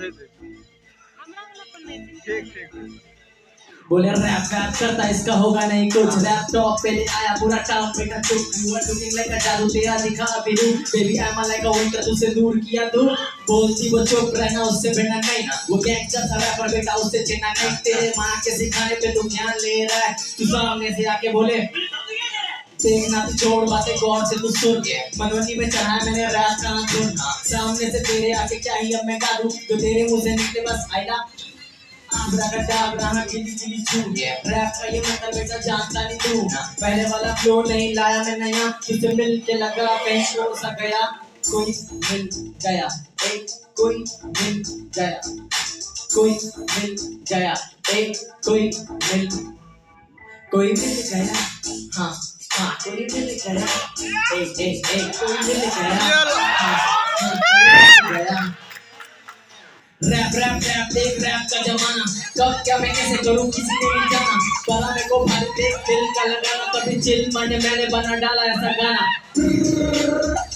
ठीक ठीक बोले रैप वैप करता इसका होगा नहीं कुछ रैप टॉप पे ले आया पूरा टॉप पे का चुप you are looking like a जादू तेरा दिखा अभी रूप baby I am like a winter तुझसे दूर किया तू बोलती वो चुप रहना उससे भिड़ना नहीं वो गैंगस्टर सा रैपर बेटा उससे चिढ़ना नहीं तेरे माँ के सिखाने पे तू ध्यान ले रहा है तू सामने से आके बोले देखना तू छोड़ बातें गौर से तू सुन मनवनी में चढ़ाया मैंने रात का सुन सामने से तेरे आके क्या ही अब मैं गा दूं जो तेरे मुंह से निकले बस आईना रैप का ये मतलब बेटा जानता नहीं तू पहले वाला फ्लो नहीं लाया मैं नया तुझसे मिल के लगा कहीं शोर सा गया कोई मिल गया एक कोई मिल गया कोई मिल गया एक कोई मिल गया हाँ हाँ कोई मिल गया एक कोई मिल गया रैप रैप रैप देख रैप का जमाना कब क्या मैं कैसे करूँ किसी को नहीं जाना वाला मेरे को भारी देख दिल का लगाना कभी चिल मैंने बना डाला ऐसा गाना